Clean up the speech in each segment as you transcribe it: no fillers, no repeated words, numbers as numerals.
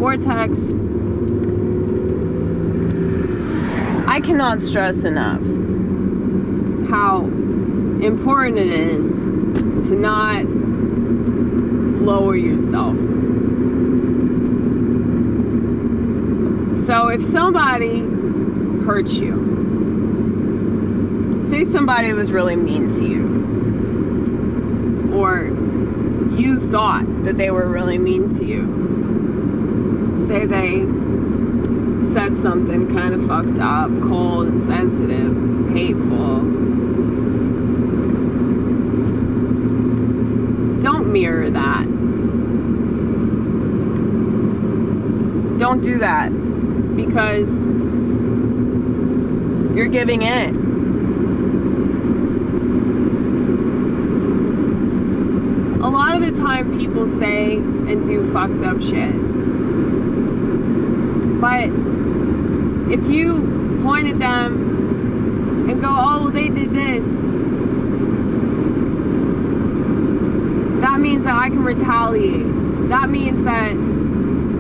vortex. I cannot stress enough how important it is to not lower yourself. So if somebody hurts you, say somebody was really mean to you, or you thought that they were really mean to you, say they said something kind of fucked up, cold, insensitive, hateful. Don't mirror that. Don't do that, because you're giving in. A lot of the time people say and do fucked up shit. But if you point at them and go, oh, they did this, that means that I can retaliate. That means that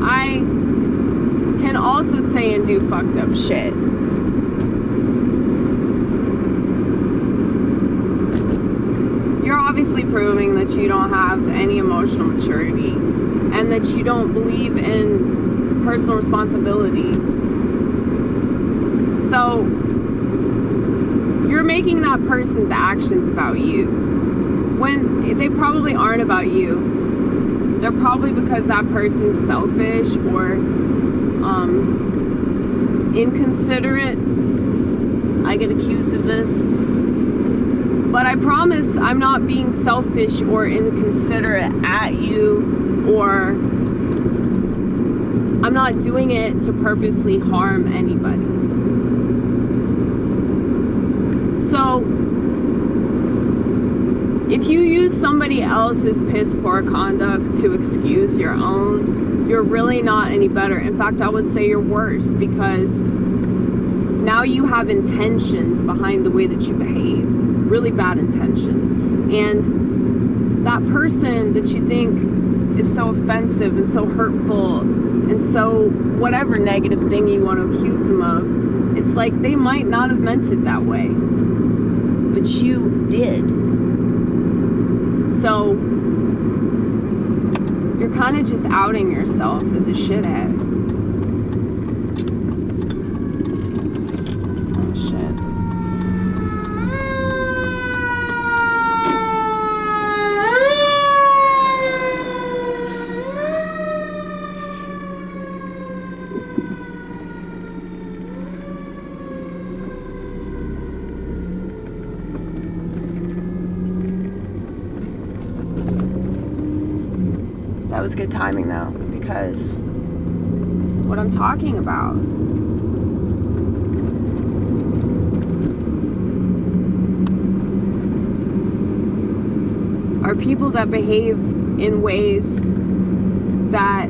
I can also say and do fucked up shit. You're obviously proving that you don't have any emotional maturity and that you don't believe in personal responsibility. So you're making that person's actions about you when they probably aren't about you. They're probably because that person's selfish or inconsiderate. I get accused of this. But I promise I'm not being selfish or inconsiderate at you, or I'm not doing it to purposely harm anybody. So if you use somebody else's piss poor conduct to excuse your own, you're really not any better. In fact, I would say you're worse, because now you have intentions behind the way that you behave. Really bad intentions. And that person that you think is so offensive and so hurtful and so whatever negative thing you want to accuse them of, it's like they might not have meant it that way, but you did. So you're kind of just outing yourself as a shithead. Oh shit. That was good timing though, because what I'm talking about are people that behave in ways that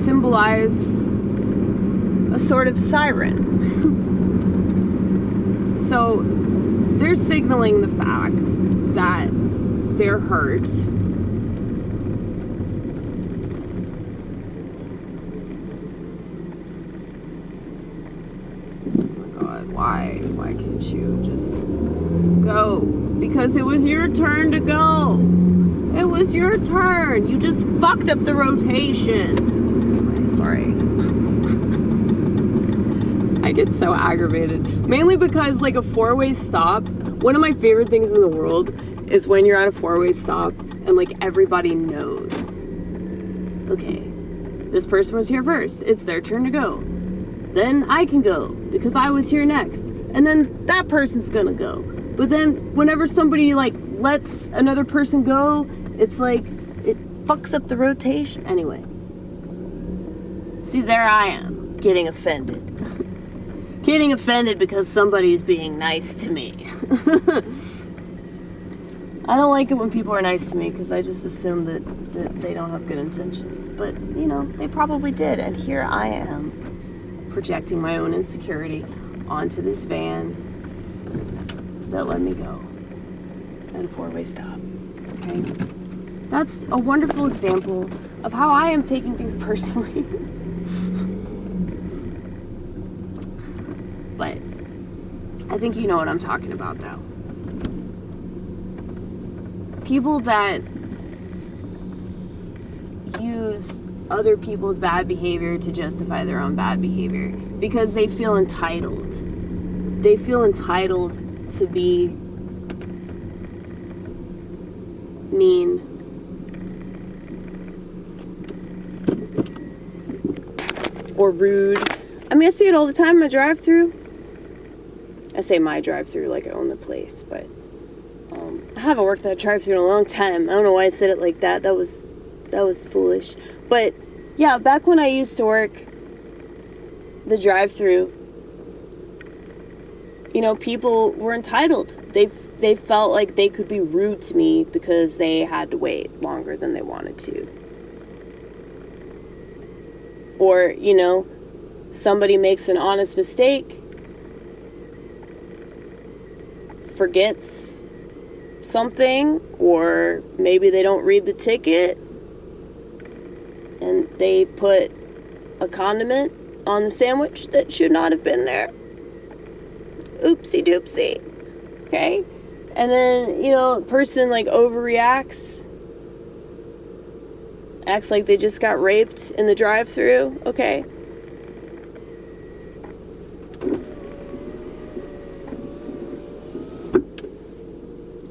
symbolize a sort of siren. So they're signaling the fact that they're hurt. Oh my God, why can't you just go? Because it was your turn to go. It was your turn. You just fucked up the rotation. Anyway, sorry. I get so aggravated. Mainly because like a four-way stop, one of my favorite things in the world is when you're at a four-way stop and like everybody knows, okay, this person was here first, it's their turn to go, then I can go because I was here next, and then that person's gonna go. But then whenever somebody like lets another person go, it's like it fucks up the rotation. Anyway, see, there I am getting offended. Getting offended because somebody's being nice to me. I don't like it when people are nice to me because I just assume that they don't have good intentions. But, you know, they probably did. And here I am projecting my own insecurity onto this van that let me go at a four-way stop. Okay? That's a wonderful example of how I am taking things personally. But I think you know what I'm talking about, though. People that use other people's bad behavior to justify their own bad behavior because they feel entitled. They feel entitled to be mean. Or rude. I mean, I see it all the time in my drive-thru. I say my drive-thru like I own the place, but I haven't worked that drive-thru in a long time. I don't know why I said it like that. That was foolish. But yeah, back when I used to work the drive-thru, you know, people were entitled. They felt like they could be rude to me because they had to wait longer than they wanted to. Or, you know, somebody makes an honest mistake, forgets something, or maybe they don't read the ticket and they put a condiment on the sandwich that should not have been there. Oopsie doopsie. Okay? And then, you know, the person like overreacts, acts like they just got raped in the drive-thru. Okay.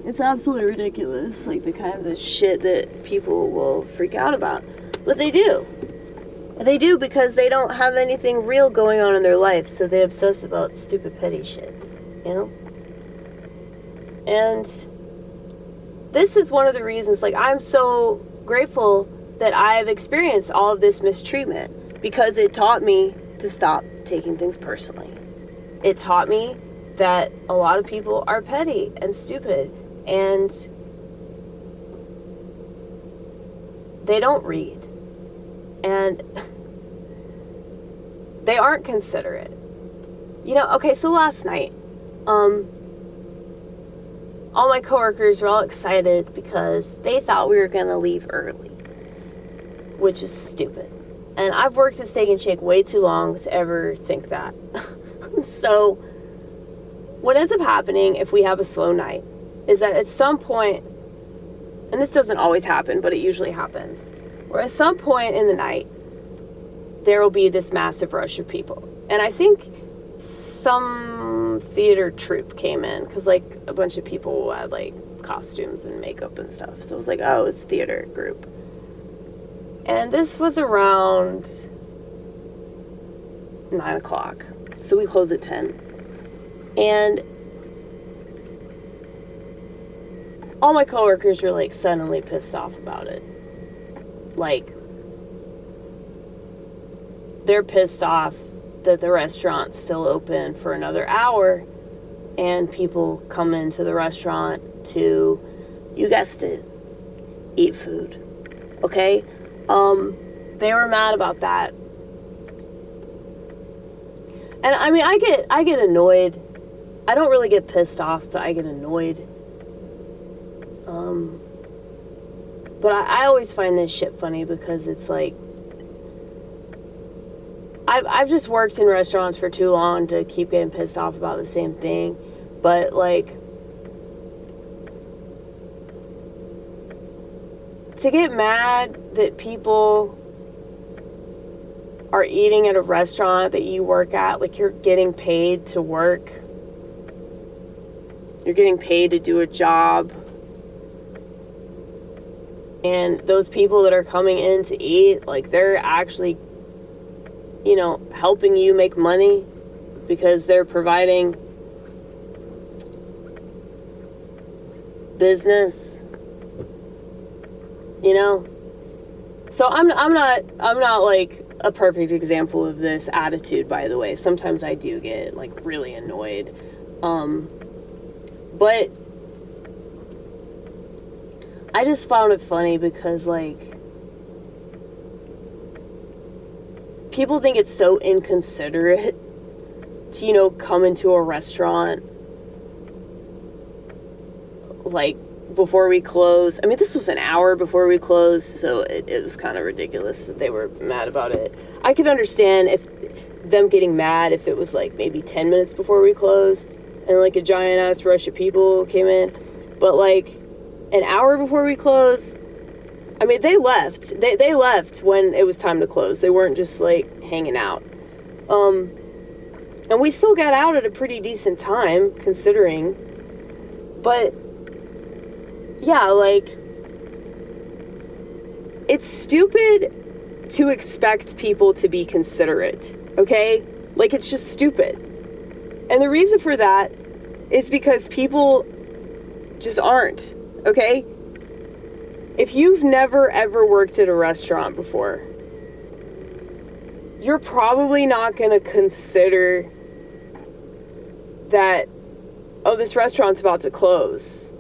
It's absolutely ridiculous, like the kinds of shit that people will freak out about. But they do. They do because they don't have anything real going on in their life, so they obsess about stupid petty shit, you know? And this is one of the reasons, like, I'm so grateful that I've experienced all of this mistreatment because it taught me to stop taking things personally. It taught me that a lot of people are petty and stupid and they don't read and they aren't considerate. You know, okay, so last night, all my coworkers were all excited because they thought we were gonna leave early, which is stupid. And I've worked at Steak and Shake way too long to ever think that. So what ends up happening if we have a slow night is that at some point, and this doesn't always happen, but it usually happens, where at some point in the night, there will be this massive rush of people. And I think some theater troupe came in, because like a bunch of people had like costumes and makeup and stuff. So it was like, oh, it was a theater group. And this was around 9 o'clock. So we close at 10. And all my coworkers were like suddenly pissed off about it. Like, they're pissed off that the restaurant's still open for another hour and people come into the restaurant to, you guessed it, eat food. Okay? They were mad about that. And I mean, I get annoyed. I don't really get pissed off, but I get annoyed. But I always find this shit funny because it's like, I've just worked in restaurants for too long to keep getting pissed off about the same thing. But like, to get mad that people are eating at a restaurant that you work at, like you're getting paid to work. You're getting paid to do a job. And those people that are coming in to eat, like they're actually, you know, helping you make money because they're providing business, you know? So I'm not like a perfect example of this attitude, by the way. Sometimes I do get like really annoyed. But I just found it funny because like people think it's so inconsiderate to, you know, come into a restaurant like before we closed. I mean, this was an hour before we closed, so it was kind of ridiculous that they were mad about it. I could understand if them getting mad if it was like maybe 10 minutes before we closed and like a giant ass rush of people came in, but like an hour before we closed, I mean, they left. They left when it was time to close. They weren't just like hanging out. And we still got out at a pretty decent time considering, but yeah, like, it's stupid to expect people to be considerate, okay? Like, it's just stupid. And the reason for that is because people just aren't, okay? If you've never ever worked at a restaurant before, you're probably not going to consider that, oh, this restaurant's about to close.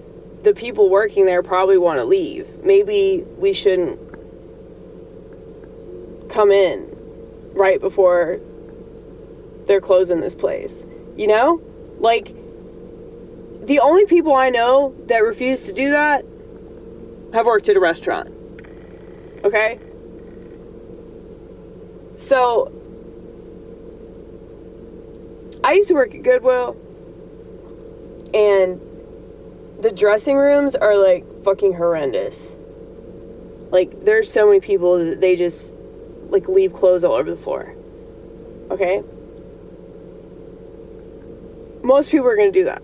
The people working there probably want to leave. Maybe we shouldn't come in right before they're closing this place. You know? Like, the only people I know that refuse to do that have worked at a restaurant. Okay? So, I used to work at Goodwill, and the dressing rooms are like fucking horrendous. Like, there's so many people that they just like leave clothes all over the floor. Okay? Most people are gonna do that.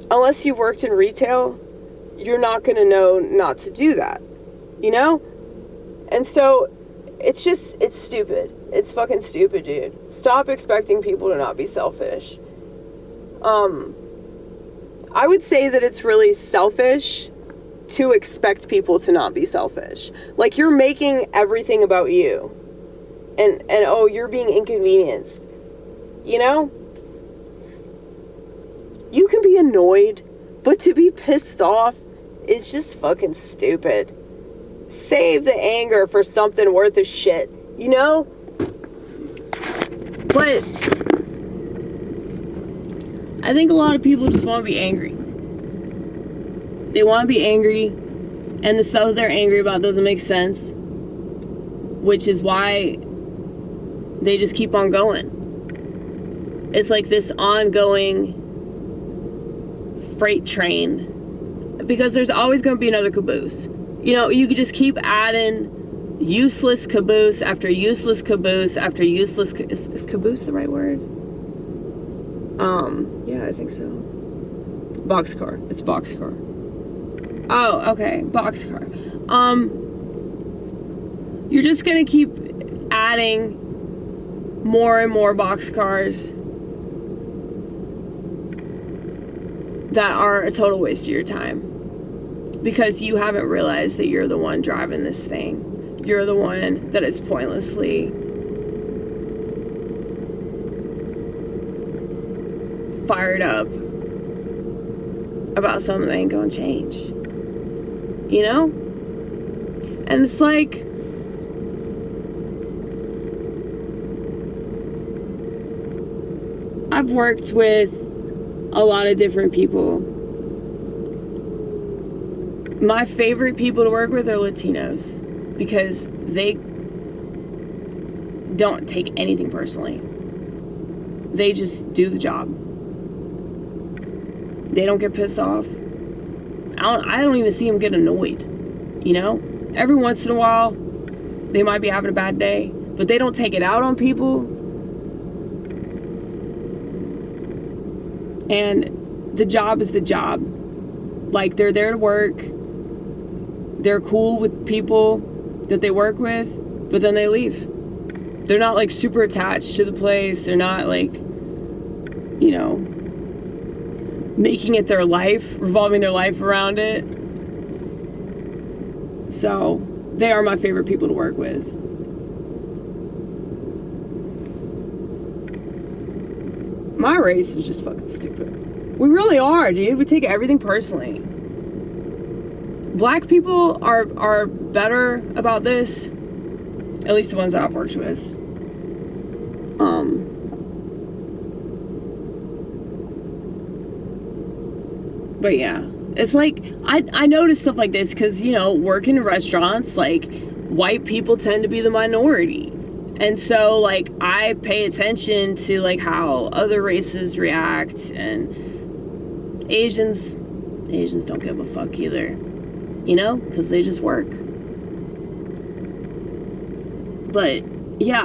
Unless you've worked in retail, you're not gonna know not to do that. You know? And so, it's stupid. It's fucking stupid, dude. Stop expecting people to not be selfish. I would say that it's really selfish to expect people to not be selfish. Like, you're making everything about you. And oh, you're being inconvenienced. You know? You can be annoyed, but to be pissed off is just fucking stupid. Save the anger for something worth a shit, you know? But I think a lot of people just want to be angry. They want to be angry, and the stuff they're angry about doesn't make sense, which is why they just keep on going. It's like this ongoing freight train, because there's always going to be another caboose. You know, you could just keep adding useless caboose after useless caboose after useless. Is caboose the right word? Yeah, I think so. Boxcar. It's boxcar. Oh, okay, boxcar. You're just gonna keep adding more and more boxcars that are a total waste of your time. Because you haven't realized that you're the one driving this thing. You're the one that is pointlessly fired up about something that ain't gonna change. You know? And it's like, I've worked with a lot of different people. My favorite people to work with are Latinos, because they don't take anything personally. They just do the job. They don't get pissed off. I don't even see them get annoyed, you know? Every once in a while, they might be having a bad day, but they don't take it out on people. And the job is the job. Like, they're there to work. They're cool with people that they work with, but then they leave. They're not like super attached to the place. They're not like, you know, making it their life, revolving their life around it. So they are my favorite people to work with. My race is just fucking stupid. We really are, dude. We take everything personally. Black people are better about this, at least the ones that I've worked with. But yeah, it's like, I notice stuff like this because, you know, working in restaurants, like, white people tend to be the minority. And so, like, I pay attention to, like, how other races react, and Asians don't give a fuck either, you know, because they just work. But yeah,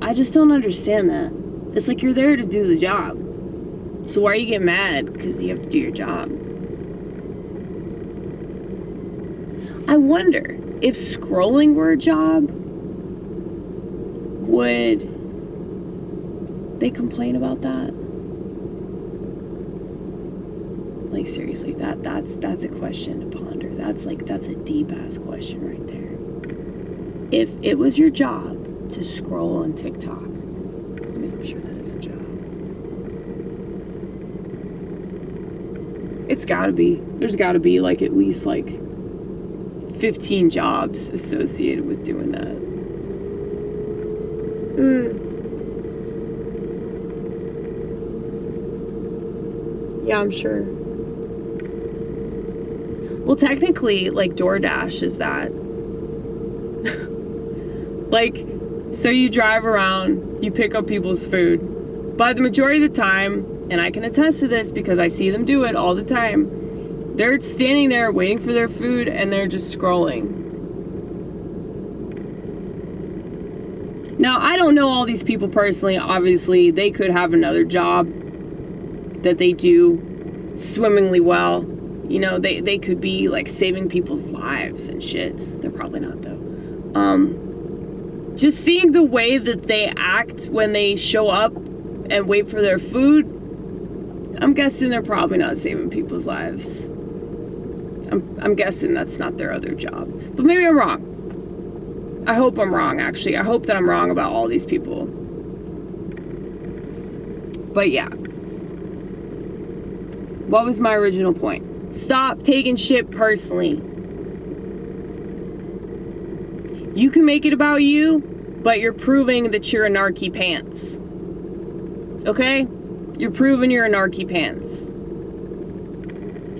I just don't understand that. It's like, you're there to do the job, so why you get mad because you have to do your job? I wonder if scrolling were a job, would they complain about that? Like, seriously, that's a question to ponder. That's a deep ass question right there. If it was your job to scroll on TikTok, I mean, I'm sure that is a job. It's gotta be. There's gotta be like at least like 15 jobs associated with doing that. Yeah, I'm sure. Well, technically, like, DoorDash is that. Like, so you drive around, you pick up people's food. But the majority of the time, and I can attest to this because I see them do it all the time, they're standing there waiting for their food and they're just scrolling. Now, I don't know all these people personally. Obviously, they could have another job that they do swimmingly well. You know, they could be like saving people's lives and shit. They're probably not, though. Just seeing the way that they act when they show up and wait for their food, I'm guessing they're probably not saving people's lives. I'm guessing that's not their other job. But maybe I'm wrong. I hope I'm wrong, actually. I hope that I'm wrong about all these people. But yeah. What was my original point? Stop taking shit personally. You can make it about you, but you're proving that you're a narky pants. Okay? You're proving you're a narky pants.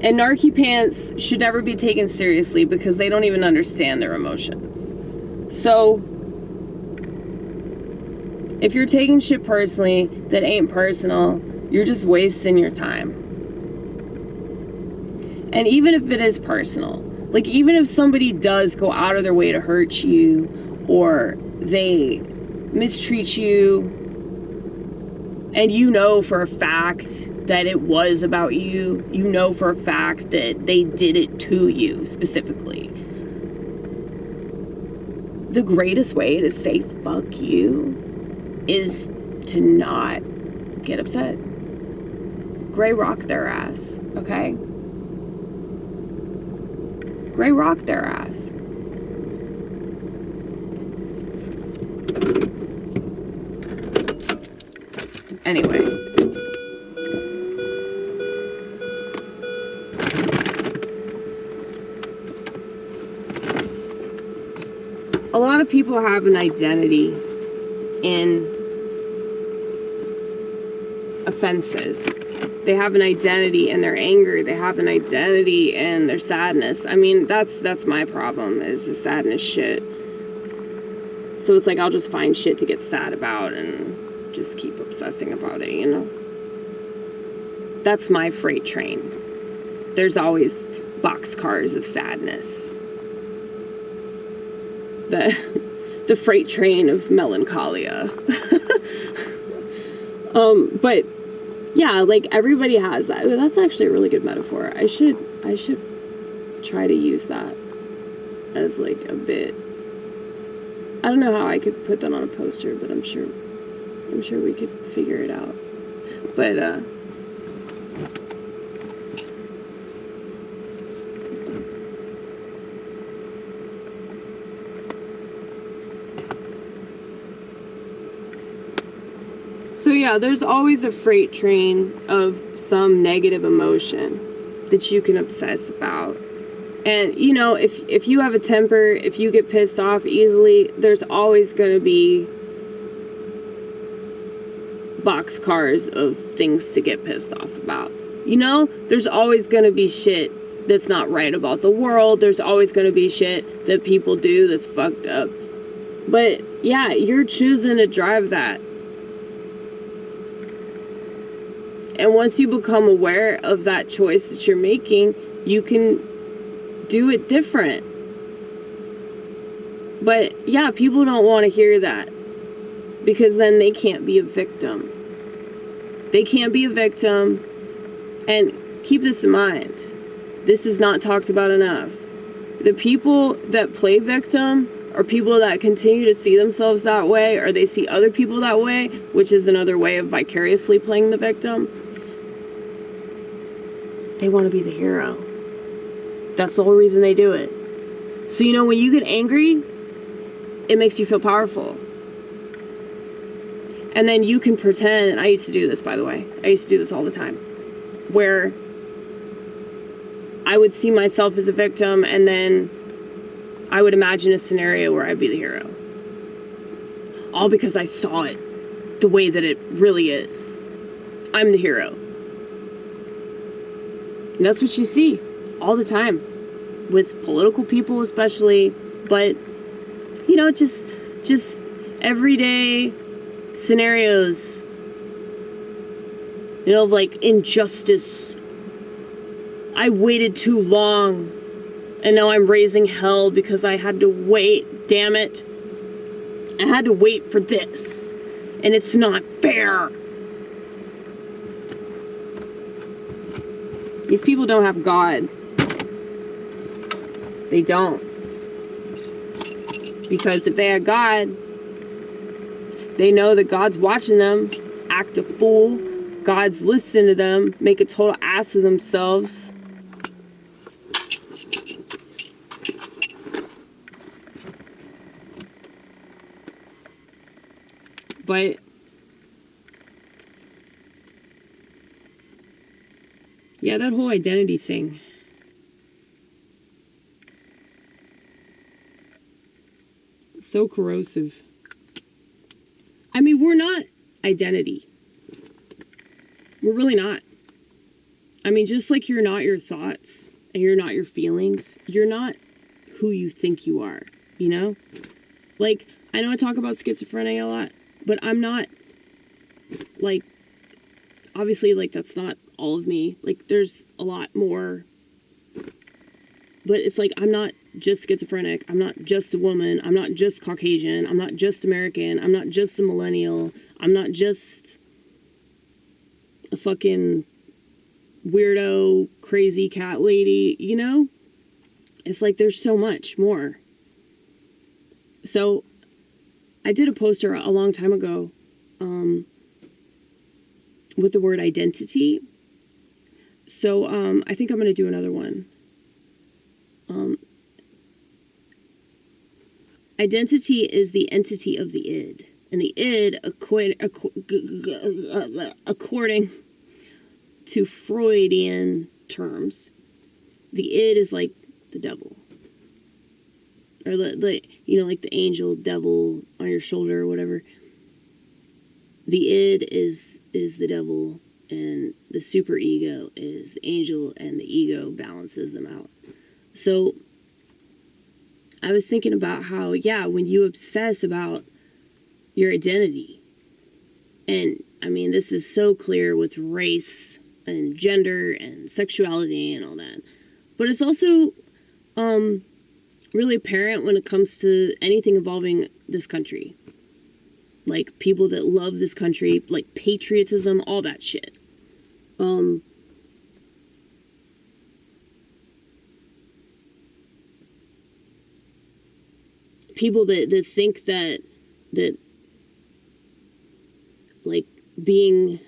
And narky pants should never be taken seriously because they don't even understand their emotions. So, if you're taking shit personally that ain't personal, you're just wasting your time. And even if it is personal, like, even if somebody does go out of their way to hurt you, or they mistreat you, and you know for a fact that it was about you, you know for a fact that they did it to you specifically, the greatest way to say fuck you is to not get upset. Gray rock their ass, okay? Gray rock their ass. Anyway. A lot of people have an identity in offenses. They have an identity in their anger. They have an identity in their sadness. I mean, that's my problem, is the sadness shit. So it's like, I'll just find shit to get sad about and just keep obsessing about it, you know? That's my freight train. There's always boxcars of sadness. The freight train of melancholia. But yeah, like, everybody has that. That's actually a really good metaphor. I should try to use that as like a bit. I don't know how I could put that on a poster, but I'm sure we could figure it out. But so yeah, there's always a freight train of some negative emotion that you can obsess about. And, you know, if you have a temper, if you get pissed off easily, there's always going to be boxcars of things to get pissed off about. You know, there's always going to be shit that's not right about the world. There's always going to be shit that people do that's fucked up. But yeah, you're choosing to drive that. And once you become aware of that choice that you're making, you can do it different. But yeah, people don't want to hear that, because then they can't be a victim. They can't be a victim. And keep this in mind. This is not talked about enough. The people that play victim are people that continue to see themselves that way, or they see other people that way, which is another way of vicariously playing the victim. They want to be the hero. That's the whole reason they do it. So, you know, when you get angry, it makes you feel powerful. And then you can pretend, and I used to do this, by the way. I used to do this all the time, where I would see myself as a victim, and then I would imagine a scenario where I'd be the hero. All because I saw it the way that it really is. I'm the hero. And that's what you see all the time with political people especially, but you know, just everyday scenarios, you know, like injustice. I waited too long and now I'm raising hell because I had to wait. Damn it. I had to wait for this and it's not fair. These people don't have God. They don't. Because if they had God, they know that God's watching them act a fool. God's listening to them make a total ass of themselves. But yeah, that whole identity thing. So corrosive. I mean, we're not identity. We're really not. I mean, just like you're not your thoughts and you're not your feelings, you're not who you think you are, you know? Like, I know I talk about schizophrenia a lot, but I'm not, like, obviously, like, that's not all of me. Like, there's a lot more. But it's like, I'm not just schizophrenic. I'm not just a woman. I'm not just Caucasian. I'm not just American. I'm not just a millennial. I'm not just a fucking weirdo, crazy cat lady, you know? It's like there's so much more. So I did a poster a long time ago with the word identity. So I think I'm going to do another one. Identity is the entity of the id. And the id, according to Freudian terms, the id is like the devil. Or, you know, like the angel, devil on your shoulder or whatever. The id is the devil, and the superego is the angel, and the ego balances them out. So I was thinking about how, yeah, when you obsess about your identity, and I mean, this is so clear with race and gender and sexuality and all that, but it's also really apparent when it comes to anything involving this country. Like, people that love this country, like patriotism, all that shit. People that think that like being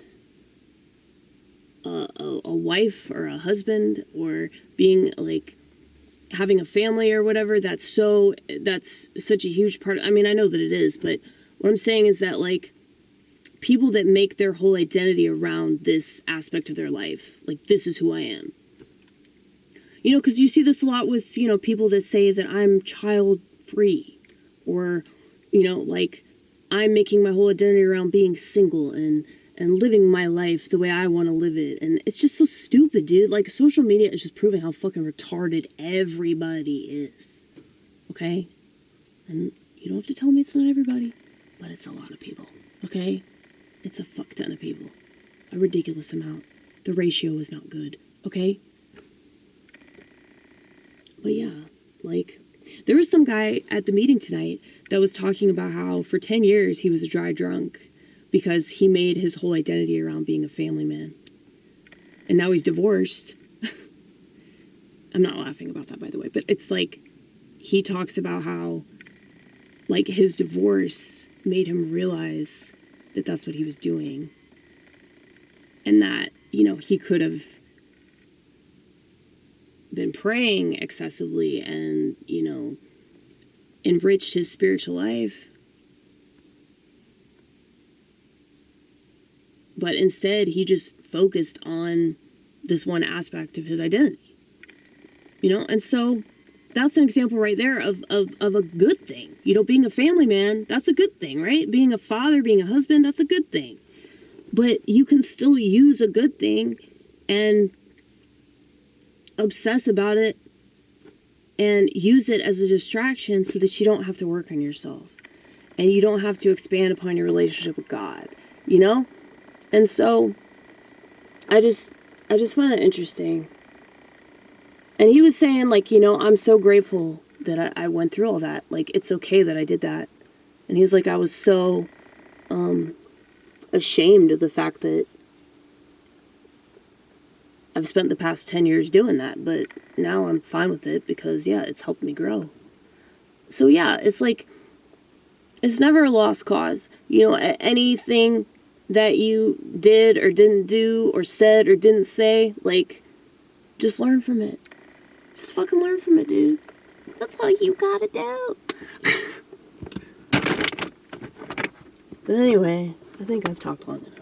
a wife or a husband or being like having a family or whatever, that's such a huge part. I mean, I know that it is, but what I'm saying is that, like, people that make their whole identity around this aspect of their life, like, this is who I am. You know, because you see this a lot with, you know, people that say that I'm child free, or, you know, like, I'm making my whole identity around being single and and living my life the way I want to live it. And it's just so stupid, dude. Like, social media is just proving how fucking retarded everybody is. Okay? And you don't have to tell me it's not everybody, but it's a lot of people. Okay? It's a fuck ton of people. A ridiculous amount. The ratio is not good. Okay? But yeah, like, there was some guy at the meeting tonight that was talking about how for 10 years he was a dry drunk because he made his whole identity around being a family man. And now he's divorced. I'm not laughing about that, by the way, but it's like, he talks about how, like, his divorce made him realize that that's what he was doing. And that, you know, he could have been praying excessively and, you know, enriched his spiritual life. But instead, he just focused on this one aspect of his identity. You know, and so that's an example right there of a good thing. You know, being a family man, that's a good thing, right? Being a father, being a husband, that's a good thing. But you can still use a good thing and obsess about it and use it as a distraction so that you don't have to work on yourself and you don't have to expand upon your relationship with God, you know? And so I just find that interesting. And he was saying, like, you know, I'm so grateful that I went through all that. Like, it's okay that I did that. And he's like, I was so ashamed of the fact that I've spent the past 10 years doing that. But now I'm fine with it because, yeah, it's helped me grow. So, yeah, it's like, it's never a lost cause. You know, anything that you did or didn't do or said or didn't say, like, just learn from it. Just fucking learn from it, dude. That's all you gotta do. But anyway, I think I've talked long enough.